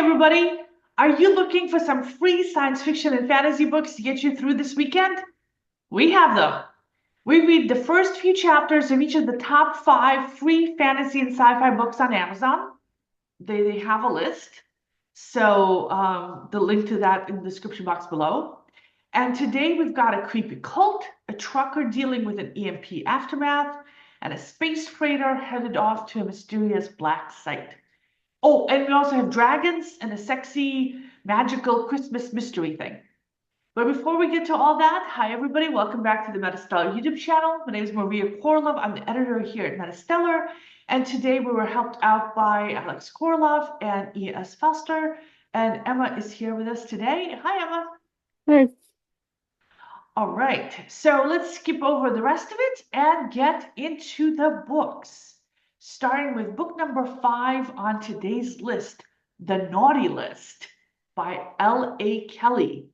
everybody. Are you looking for some free science fiction and fantasy books to get you through this weekend? We have them. We read the first few chapters of each of the top 5 free fantasy and sci-fi books on Amazon. They have a list. So the link to that in the description box below. And today we've got a creepy cult, a trucker dealing with an EMP aftermath, and a space freighter headed off to a mysterious black site. Oh, and we also have dragons and a sexy, magical Christmas mystery thing. But before we get to all that, hi everybody, welcome back to the MetaStellar YouTube channel. My name is Maria KOROLOV. I'm the editor here at MetaStellar, and today we were helped out by Alex KOROLOV and E.S. Foster, and Emma is here with us today. Hi, Emma. Hey, All right, so let's skip over the rest of it and get into the books. Starting with book number 5 on today's list, The Naughty List by L.A. Kelley.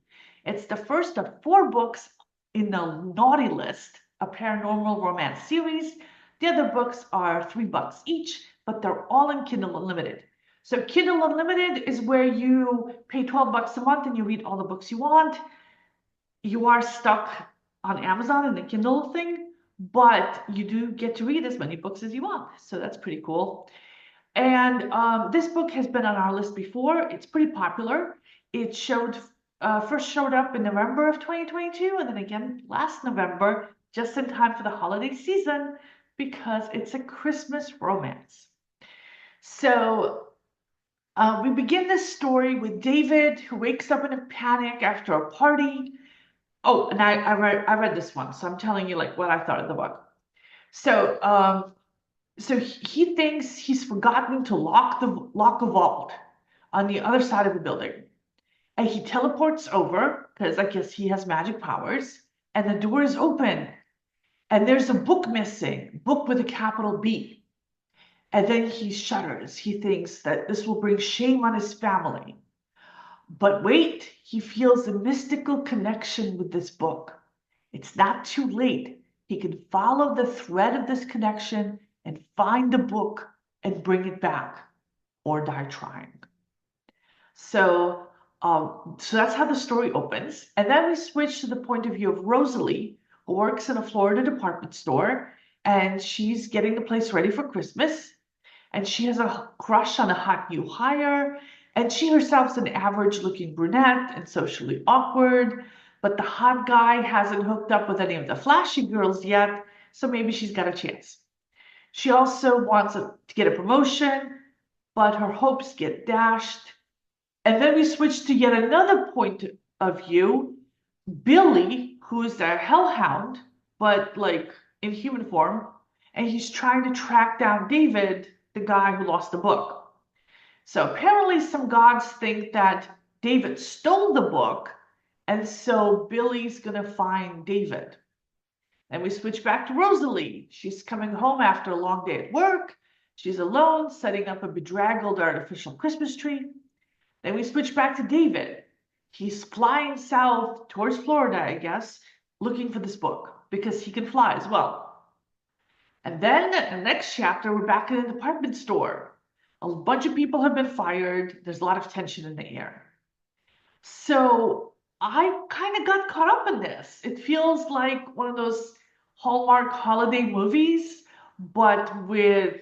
It's the first of 4 books in the Naughty List, a paranormal romance series. The other books are $3 each, but they're all in Kindle Unlimited. So Kindle Unlimited is where you pay $12 a month and you read all the books you want. You are stuck on Amazon in the Kindle thing, but you do get to read as many books as you want. So that's pretty cool. And this book has been on our list before. It's pretty popular. It first showed up in November of 2022, and then again last November, just in time for the holiday season, because it's a Christmas romance. So we begin this story with David, who wakes up in a panic after a party. Oh, and I read this one, so I'm telling you like what I thought of the book. So he thinks he's forgotten to lock a vault on the other side of the building. And he teleports over, because I guess he has magic powers, and the door is open. And there's a book missing, book with a capital B. And then he shudders. He thinks that this will bring shame on his family. But wait, he feels a mystical connection with this book. It's not too late. He can follow the thread of this connection and find the book and bring it back, or die trying. So that's how the story opens. And then we switch to the point of view of Rosalie, who works in a Florida department store, and she's getting the place ready for Christmas. And she has a crush on a hot new hire, and she herself's an average-looking brunette and socially awkward, but the hot guy hasn't hooked up with any of the flashy girls yet, so maybe she's got a chance. She also wants to get a promotion, but her hopes get dashed. And then we switch to yet another point of view. Billy, who's a hellhound, but like in human form, and he's trying to track down David, the guy who lost the book. So apparently some gods think that David stole the book, and so Billy's gonna find David. And we switch back to Rosalie. She's coming home after a long day at work. She's alone, setting up a bedraggled artificial Christmas tree. Then we switch back to David. He's flying south towards Florida, I guess, looking for this book, because he can fly as well. And then in the next chapter, we're back in a department store. A bunch of people have been fired. There's a lot of tension in the air. So I kind of got caught up in this. It feels like one of those Hallmark holiday movies, but with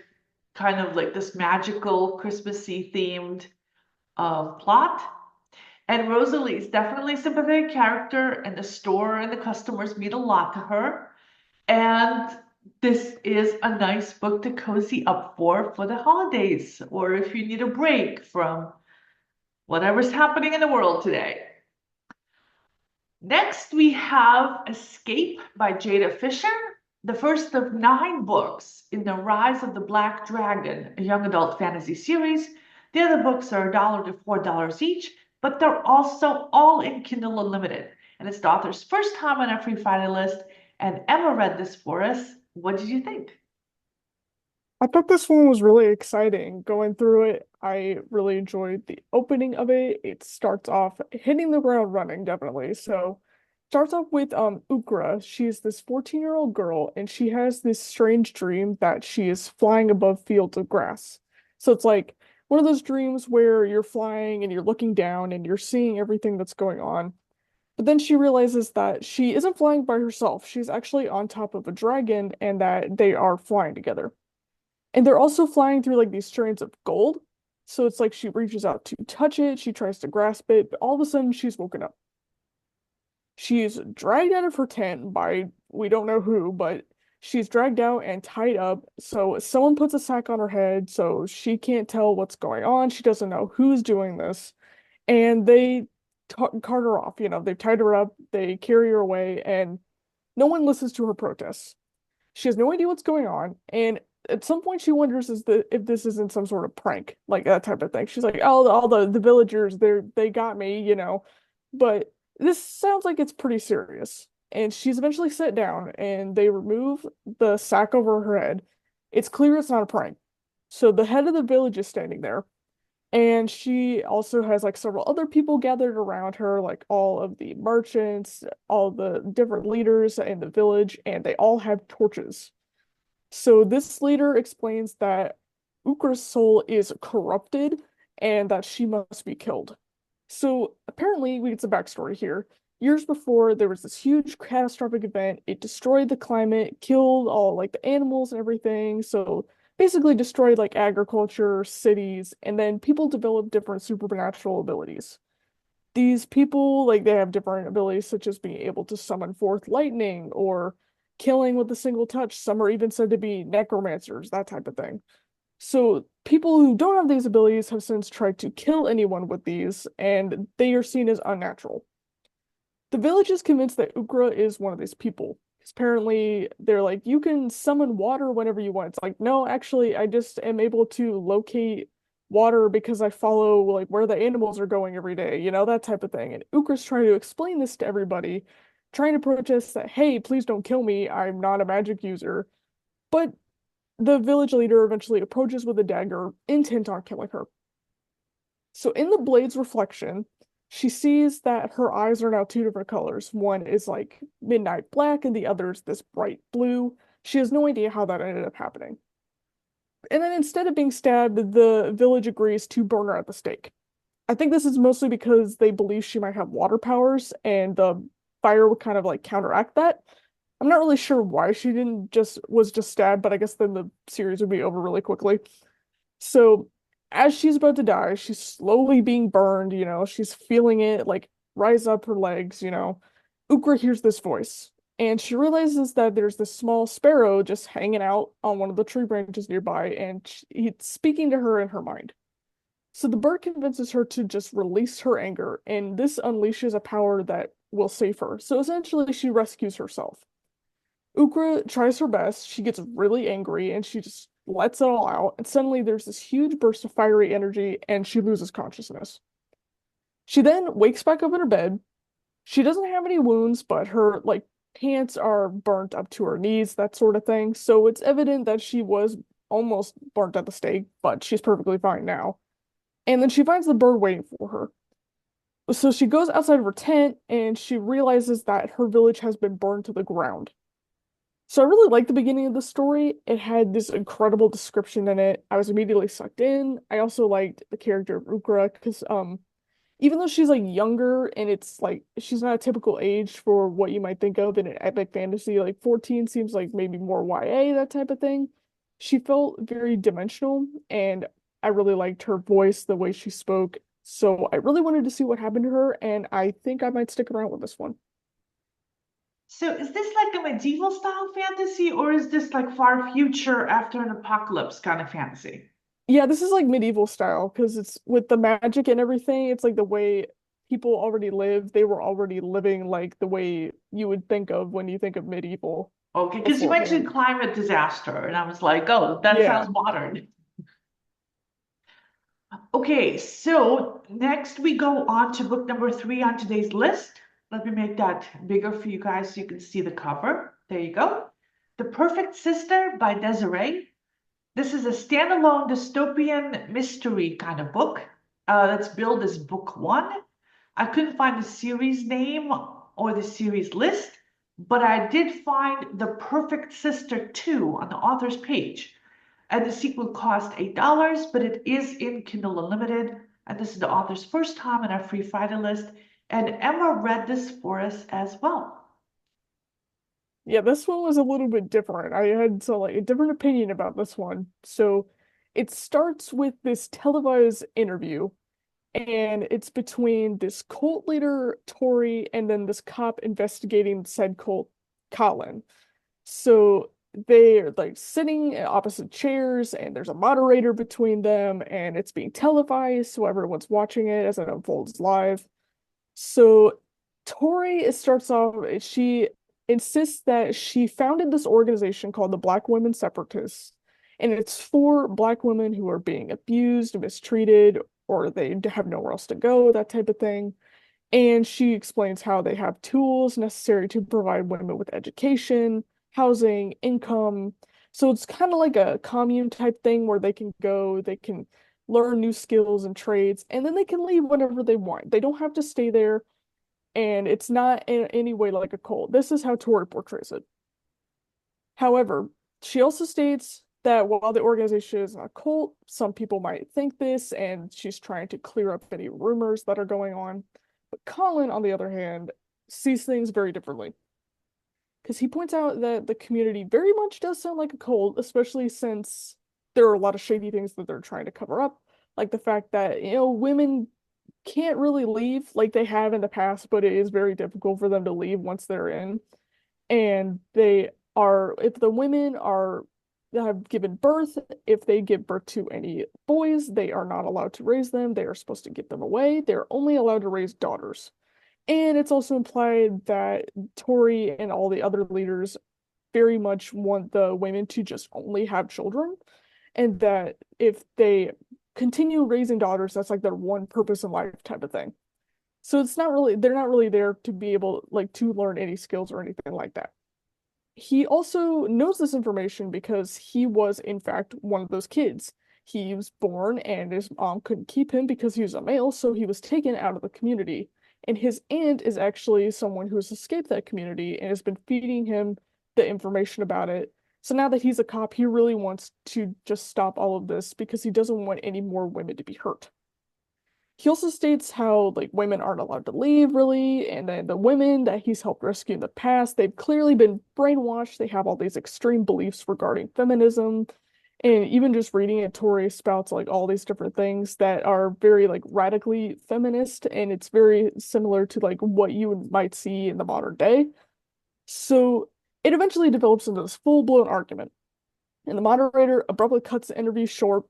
kind of like this magical Christmassy themed plot. And Rosalie is definitely a sympathetic character, and the store and the customers mean a lot to her. And this is a nice book to cozy up for the holidays, or if you need a break from whatever's happening in the world today. Next, we have Escape by Jada Fisher, the first of 9 books in the Rise of the Black Dragon, a young adult fantasy series. The other books are $1 to $4 each, but they're also all in Kindle Unlimited. And it's the author's first time on our free Friday list. And Emma read this for us. What did you think? I thought this one was really exciting. Going through it, I really enjoyed the opening of it. It starts off hitting the ground running, definitely. So, starts off with Ukra. She's this 14-year-old girl, and she has this strange dream that she is flying above fields of grass. So it's like one of those dreams where you're flying and you're looking down and you're seeing everything that's going on. But then she realizes that she isn't flying by herself. She's actually on top of a dragon and that they are flying together. And they're also flying through like these strands of gold. So it's like she reaches out to touch it, she tries to grasp it, but all of a sudden she's woken up. She's dragged out of her tent by we don't know who, but she's dragged out and tied up. So someone puts a sack on her head, so she can't tell what's going on. She doesn't know who's doing this. And they cart her off. They've tied her up, they carry her away, and no one listens to her protests. She has no idea what's going on, and at some point she wonders if this isn't some sort of prank, like that type of thing. She's like, "Oh, all the villagers, they got me." But this sounds like it's pretty serious. And she's eventually set down, and they remove the sack over her head. It's clear it's not a prank. So the head of the village is standing there, and she also has like several other people gathered around her, like all of the merchants, all the different leaders in the village, and they all have torches. So this leader explains that Ukra's soul is corrupted and that she must be killed. So apparently, we get some backstory here. Years before, there was this huge catastrophic event. It destroyed the climate, killed all like the animals and everything. So basically destroyed like agriculture, cities, and then people developed different supernatural abilities. These people, like they have different abilities such as being able to summon forth lightning or killing with a single touch. Some are even said to be necromancers, that type of thing. So people who don't have these abilities have since tried to kill anyone with these, and they are seen as unnatural. The village is convinced that Ukra is one of these people. Apparently, they're like, you can summon water whenever you want. It's like, no, actually, I just am able to locate water because I follow like where the animals are going every day, that type of thing. And Ukra's trying to explain this to everybody, trying to protest that, hey, please don't kill me. I'm not a magic user. But the village leader eventually approaches with a dagger, intent on killing her. So in the blade's reflection, she sees that her eyes are now two different colors. One is like midnight black, and the other is this bright blue. She has no idea how that ended up happening. And then instead of being stabbed, the village agrees to burn her at the stake. I think this is mostly because they believe she might have water powers, and the fire would kind of like counteract that. I'm not really sure why she didn't just was just stabbed, but I guess then the series would be over really quickly. So as she's about to die, she's slowly being burned, she's feeling it like rise up her legs. Ukra hears this voice, and she realizes that there's this small sparrow just hanging out on one of the tree branches nearby, and he's speaking to her in her mind. So the bird convinces her to just release her anger, and this unleashes a power that will save her. So essentially, she rescues herself. Ukra tries her best. She gets really angry and she just lets it all out. And suddenly there's this huge burst of fiery energy and she loses consciousness. She then wakes back up in her bed. She doesn't have any wounds, but her like pants are burnt up to her knees, that sort of thing. So it's evident that she was almost burnt at the stake, but she's perfectly fine now. And then she finds the bird waiting for her. So she goes outside of her tent and she realizes that her village has been burned to the ground. So I really liked the beginning of the story. It had this incredible description in it. I was immediately sucked in. I also liked the character of Ukra because even though she's like younger and it's like she's not a typical age for what you might think of in an epic fantasy, like 14 seems like maybe more YA, that type of thing. She felt very dimensional and I really liked her voice, the way she spoke. So I really wanted to see what happened to her, and I think I might stick around with this one. So is this like a medieval style fantasy, or is this like far future after an apocalypse kind of fantasy? Yeah, this is like medieval style because it's with the magic and everything. It's like the way people already live. They were already living like the way you would think of when you think of medieval Okay, because you mentioned beforehand. climate disaster, and I was like, oh, that Yeah. sounds modern. Okay, so next we go on to book number 3 on today's list. Let me make that bigger for you guys so you can see the cover. There you go. The Perfect Sister by Desiree. This is a standalone dystopian mystery kind of book that's billed as book 1. I couldn't find the series name or the series list, but I did find The Perfect Sister 2 on the author's page. And the sequel cost $8, but it is in Kindle Unlimited. And this is the author's first time in our Free Friday list. And Emma read this for us as well. Yeah, this one was a little bit different. I had a different opinion about this one. So it starts with this televised interview, and it's between this cult leader, Tori, and then this cop investigating said cult, Colin. So they're like sitting in opposite chairs, and there's a moderator between them, and it's being televised, so everyone's watching it as it unfolds live. So Tori, it starts off, she insists that she founded this organization called the Black Women Separatists, and it's for Black women who are being abused, mistreated, or they have nowhere else to go, that type of thing. And she explains how they have tools necessary to provide women with education, housing, income. So it's kind of like a commune type thing where they can go, they can learn new skills and trades, and then they can leave whenever they want. They don't have to stay there, and it's not in any way like a cult. This is how Tori portrays it. However, she also states that while the organization is a cult, some people might think this, and she's trying to clear up any rumors that are going on. But Colin, on the other hand, sees things very differently. Because he points out that the community very much does sound like a cult, especially since there are a lot of shady things that they're trying to cover up, like the fact that, women can't really leave like they have in the past, but it is very difficult for them to leave once they're in. And if the women are have given birth, if they give birth to any boys, they are not allowed to raise them. They are supposed to give them away. They're only allowed to raise daughters. And it's also implied that Tori and all the other leaders very much want the women to just only have children, and that if they continue raising daughters, that's like their one purpose in life type of thing. So they're not really there to be able like to learn any skills or anything like that. He also knows this information because he was in fact one of those kids. He was born and his mom couldn't keep him because he was a male, so he was taken out of the community. And his aunt is actually someone who has escaped that community and has been feeding him the information about it. So now that he's a cop, he really wants to just stop all of this because he doesn't want any more women to be hurt. He also states how like women aren't allowed to leave really, and then the women that he's helped rescue in the past, they've clearly been brainwashed. They have all these extreme beliefs regarding feminism, and even just reading it, Tori spouts like all these different things that are very like radically feminist, and it's very similar to like what you might see in the modern day. So it eventually develops into this full-blown argument, and the moderator abruptly cuts the interview short.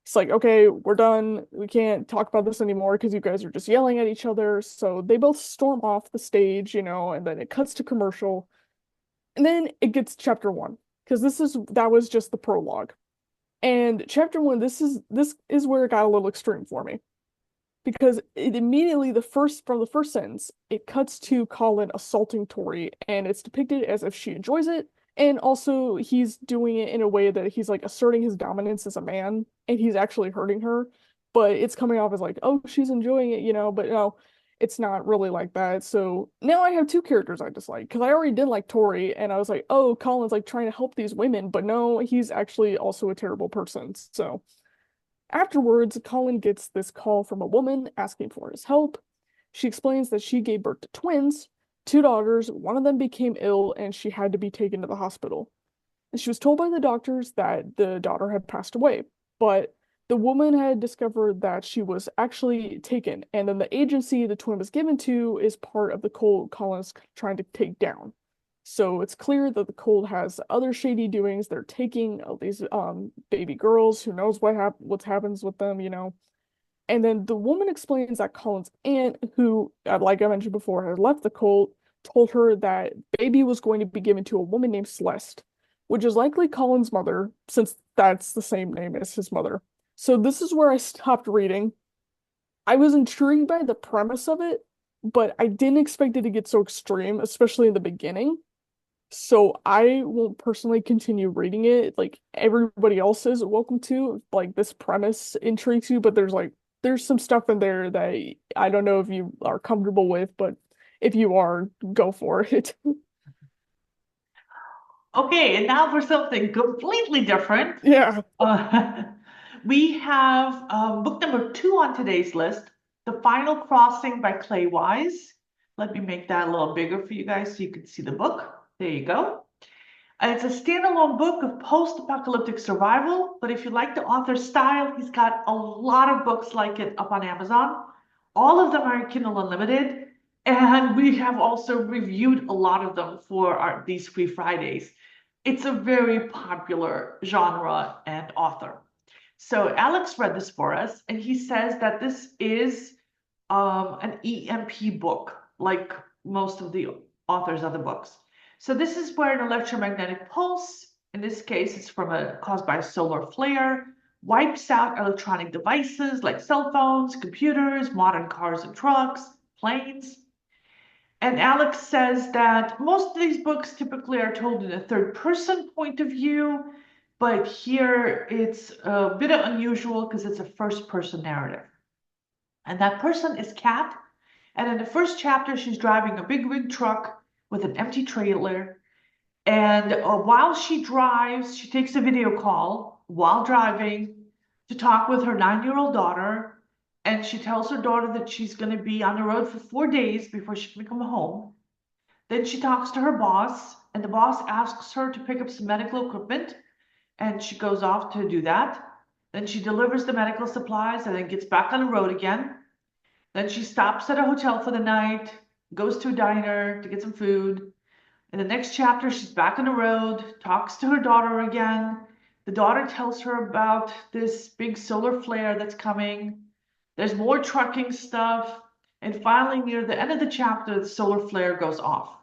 It's like, okay, we're done. We can't talk about this anymore because you guys are just yelling at each other. So they both storm off the stage, and then it cuts to commercial. And then it gets chapter one, because that was just the prologue. And chapter one, this is where it got a little extreme for me. Because it immediately from the first sentence, it cuts to Colin assaulting Tori, and it's depicted as if she enjoys it. And also, he's doing it in a way that he's like asserting his dominance as a man, and he's actually hurting her. But it's coming off as like, oh, she's enjoying it. But no, it's not really like that. So now I have two characters I dislike because I already didn't like Tori, and I was like, oh, Colin's like trying to help these women, but no, he's actually also a terrible person. So afterwards, Colin gets this call from a woman asking for his help. She explains that she gave birth to twins, two daughters. One of them became ill and she had to be taken to the hospital. And she was told by the doctors that the daughter had passed away, but the woman had discovered that she was actually taken, and then the agency the twin was given to is part of the cult Colin's trying to take down. So it's clear that the cult has other shady doings. They're taking all these baby girls. Who knows what happens with them. And then the woman explains that Colin's aunt, who, like I mentioned before, had left the cult, told her that baby was going to be given to a woman named Celeste, which is likely Colin's mother, since that's the same name as his mother. So this is where I stopped reading. I was intrigued by the premise of it, but I didn't expect it to get so extreme, especially in the beginning. So I won't personally continue reading it. Like everybody else is welcome to. Like this premise intrigues you, but there's some stuff in there that I don't know if you are comfortable with, but if you are, go for it. Okay, and now for something completely different. Yeah. Uh, we have book number 2 on today's list, The Final Crossing by Clay Wise. Let me make that a little bigger for you guys so you can see the book. There you go. It's a standalone book of post-apocalyptic survival, but if you like the author's style, he's got a lot of books like it up on Amazon. All of them are Kindle Unlimited, and we have also reviewed a lot of them for these Free Fridays. It's a very popular genre and author. So Alex read this for us, and he says that this is an EMP book, like most of the authors of the books. So this is where an electromagnetic pulse, in this case, it's caused by a solar flare, wipes out electronic devices like cell phones, computers, modern cars and trucks, planes. And Alex says that most of these books typically are told in a third person point of view, but here it's a bit unusual because it's a first person narrative. And that person is Kat. And in the first chapter, she's driving a big rig truck with an empty trailer. And while she drives, she takes a video call while driving to talk with her 9-year-old daughter. And she tells her daughter that she's going to be on the road for 4 days before she can come home. Then she talks to her boss, and the boss asks her to pick up some medical equipment. And she goes off to do that. Then she delivers the medical supplies and then gets back on the road again. Then she stops at a hotel for the night, goes to a diner to get some food. In the next chapter, she's back on the road, talks to her daughter again. The daughter tells her about this big solar flare that's coming. There's more trucking stuff. And finally, near the end of the chapter, the solar flare goes off.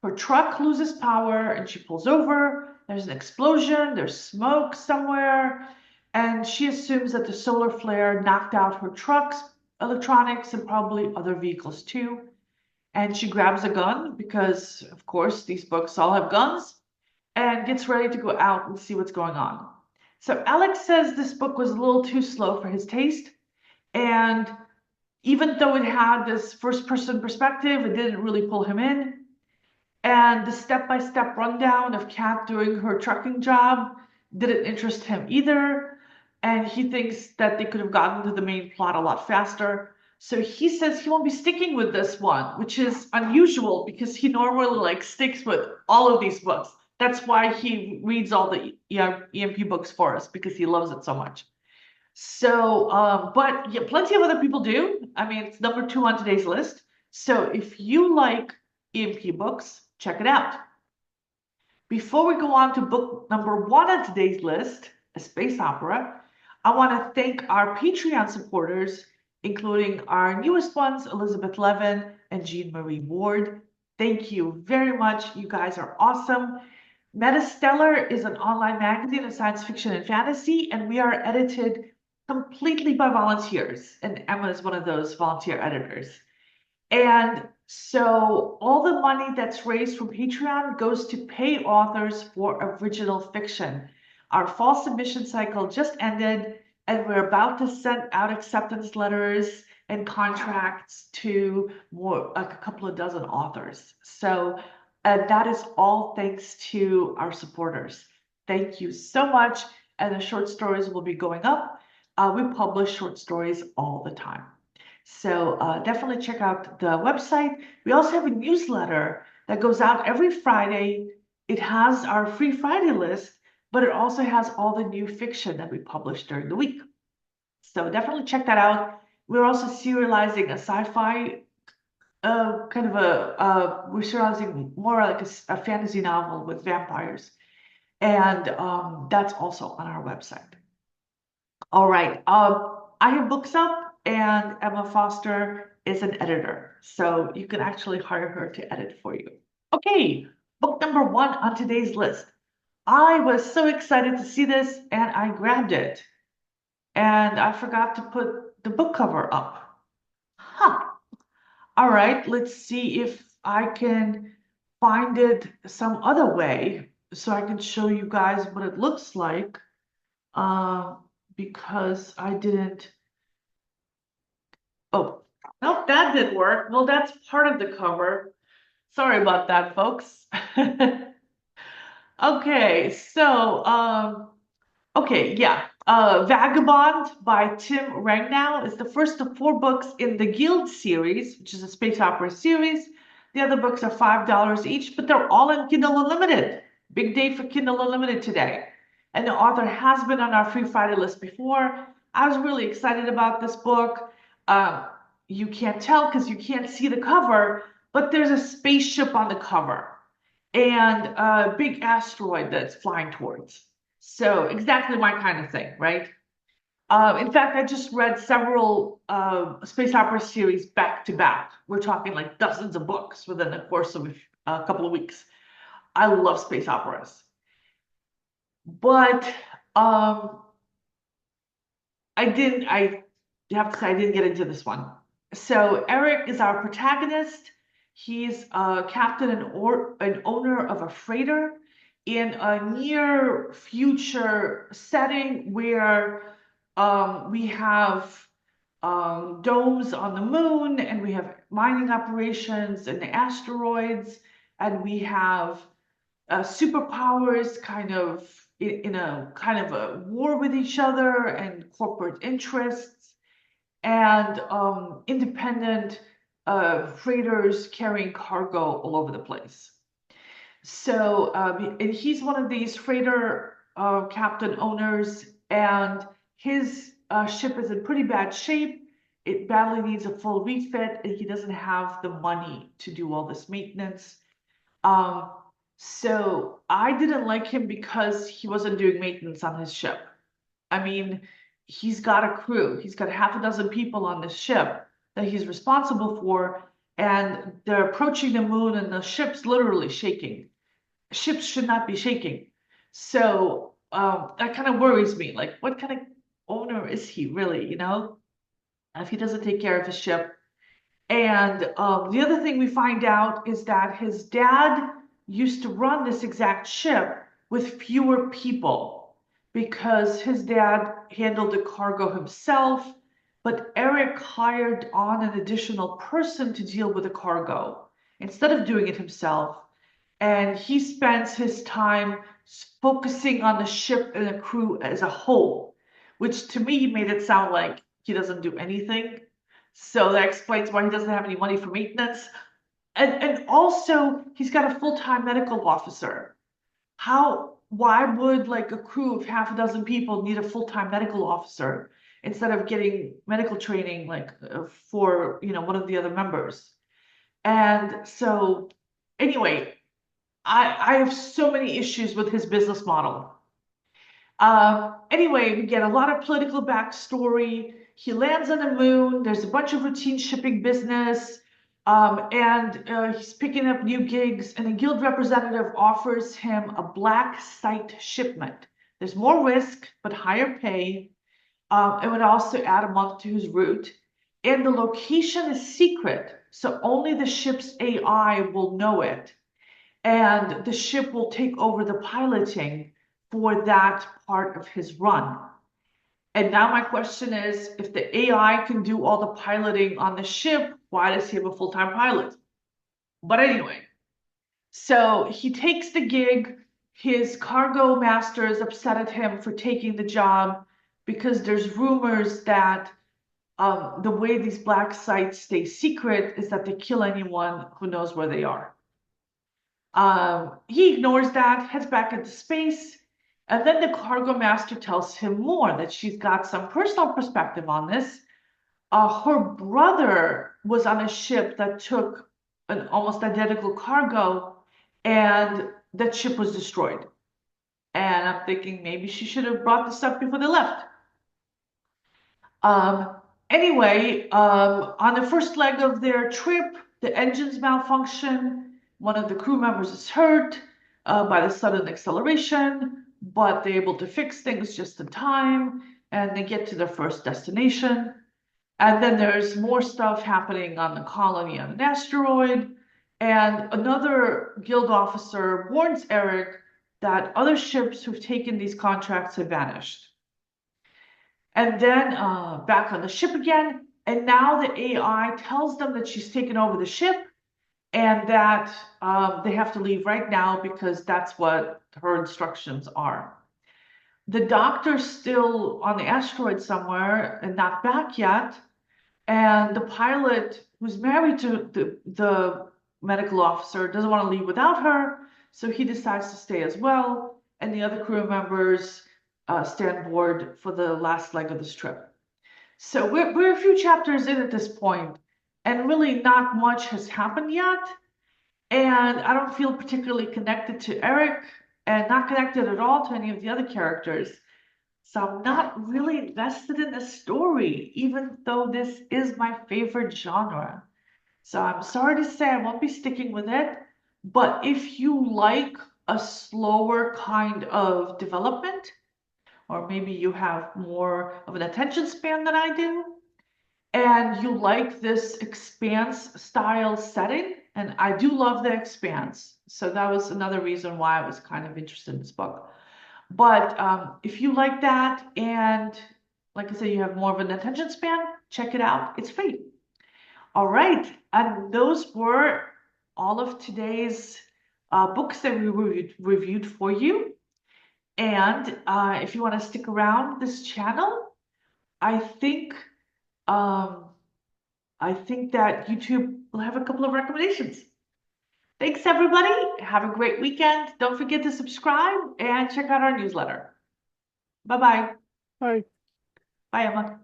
Her truck loses power and she pulls over. There's an explosion, there's smoke somewhere. And she assumes that the solar flare knocked out her truck's electronics and probably other vehicles too. And she grabs a gun because, of course, these books all have guns and gets ready to go out and see what's going on. So Alex says this book was a little too slow for his taste. And even though it had this first person perspective, it didn't really pull him in. And the step-by-step rundown of Kat doing her trucking job didn't interest him either. And he thinks that they could have gotten to the main plot a lot faster. So he says he won't be sticking with this one, which is unusual because he normally sticks with all of these books. That's why he reads all the EMP books for us because he loves it so much. So, but yeah, plenty of other people do. I mean, it's number 2 on today's list. So if you like EMP books, check it out. Before we go on to book number 1 on today's list, a space opera, I want to thank our Patreon supporters, including our newest ones, Elizabeth Levin and Jean Marie Ward. Thank you very much. You guys are awesome. MetaStellar is an online magazine of science fiction and fantasy, and we are edited completely by volunteers. And Emma is one of those volunteer editors. And so all the money that's raised from Patreon goes to pay authors for original fiction. Our fall submission cycle just ended, and we're about to send out acceptance letters and contracts to more like a couple of dozen authors. So that is all thanks to our supporters. Thank you so much. And the short stories will be going up. We publish short stories all the time. So definitely check out the website. We also have a newsletter that goes out every Friday. It has our Free Friday list, but it also has all the new fiction that we publish during the week. So definitely check that out. We're also serializing a sci-fi we're serializing more like a fantasy novel with vampires. And that's also on our website. All right. I have books up, and Emma Foster is an editor, so you can actually hire her to edit for you. Okay, book number 1 on today's list. I was so excited to see this, and I grabbed it, and I forgot to put the book cover up. Huh. All right, let's see if I can find it some other way so I can show you guys what it looks like. Because I didn't. Oh, nope, that didn't work. Well, that's part of the cover. Sorry about that, folks. Okay, so okay, yeah. Vagabond by Tim Rangnow is the first of four books in the Guild series, which is a space opera series. The other books are $5 each, but they're all in Kindle Unlimited. Big day for Kindle Unlimited today. And the author has been on our Free Friday list before. I was really excited about this book. Um, you can't tell because you can't see the cover, but there's a spaceship on the cover and a big asteroid that's flying towards. So exactly my kind of thing, right? In fact, I just read several space opera series back to back. We're talking like dozens of books within the course of a couple of weeks. I love space operas, but um, I have to say I didn't get into this one. So Eric is our protagonist. He's a captain and or an owner of a freighter in a near future setting where we have domes on the moon, and we have mining operations and the asteroids, and we have superpowers kind of in a kind of a war with each other and corporate interests and independent freighters carrying cargo all over the place. So and he's one of these freighter captain owners, and his ship is in pretty bad shape. It badly needs a full refit, and he doesn't have the money to do all this maintenance. Um, so I didn't like him because he wasn't doing maintenance on his ship. I mean, he's got a crew. He's got half a dozen people on this ship that he's responsible for, and they're approaching the moon, and the ship's literally shaking. Ships should not be shaking. So that kind of worries me. Like, what kind of owner is he really, if he doesn't take care of his ship? And the other thing we find out is that his dad used to run this exact ship with fewer people because his dad handled the cargo himself, but Eric hired on an additional person to deal with the cargo instead of doing it himself. And he spends his time focusing on the ship and the crew as a whole, which to me made it sound like he doesn't do anything. So that explains why he doesn't have any money for maintenance. And also he's got a full-time medical officer. Why would like a crew of half a dozen people need a full-time medical officer instead of getting medical training like for, one of the other members? And so anyway, I have so many issues with his business model. Anyway, we get a lot of political backstory. He lands on the moon. There's a bunch of routine shipping business. And he's picking up new gigs, and a guild representative offers him a black site shipment. There's more risk, but higher pay. It would also add a month to his route. And the location is secret, so only the ship's AI will know it. And the ship will take over the piloting for that part of his run. And now my question is, if the AI can do all the piloting on the ship, why does he have a full-time pilot? But anyway, so he takes the gig. His cargo master is upset at him for taking the job because there's rumors that the way these black sites stay secret is that they kill anyone who knows where they are. He ignores that, heads back into space, and then the cargo master tells him more, that she's got some personal perspective on this. Her brother was on a ship that took an almost identical cargo, and that ship was destroyed. And I'm thinking maybe she should have brought this up before they left. Anyway, on the first leg of their trip, the engines malfunction. One of the crew members is hurt by the sudden acceleration, but they're able to fix things just in time, and they get to their first destination. And then there's more stuff happening on the colony on an asteroid, and another guild officer warns Eric that other ships who've taken these contracts have vanished. And then back on the ship again, and now the AI tells them that she's taken over the ship, and that they have to leave right now because that's what her instructions are. The doctor's still on the asteroid somewhere and not back yet. And the pilot, who's married to the medical officer, doesn't want to leave without her. So he decides to stay as well. And the other crew members stay on board for the last leg of this trip. So we're a few chapters in at this point, and really not much has happened yet. And I don't feel particularly connected to Eric and not connected at all to any of the other characters. So I'm not really invested in the story, even though this is my favorite genre. So I'm sorry to say I won't be sticking with it. But if you like a slower kind of development, or maybe you have more of an attention span than I do, and you like this Expanse style setting, and I do love the Expanse. So that was another reason why I was kind of interested in this book. But if you like that, and like I said, you have more of an attention span, check it out. It's free. All right. And those were all of today's books that we reviewed for you. And if you want to stick around this channel, I think um, I think that YouTube will have a couple of recommendations. Thanks, everybody. Have a great weekend. Don't forget to subscribe and check out our newsletter. Bye-bye. Hi. Bye, Emma.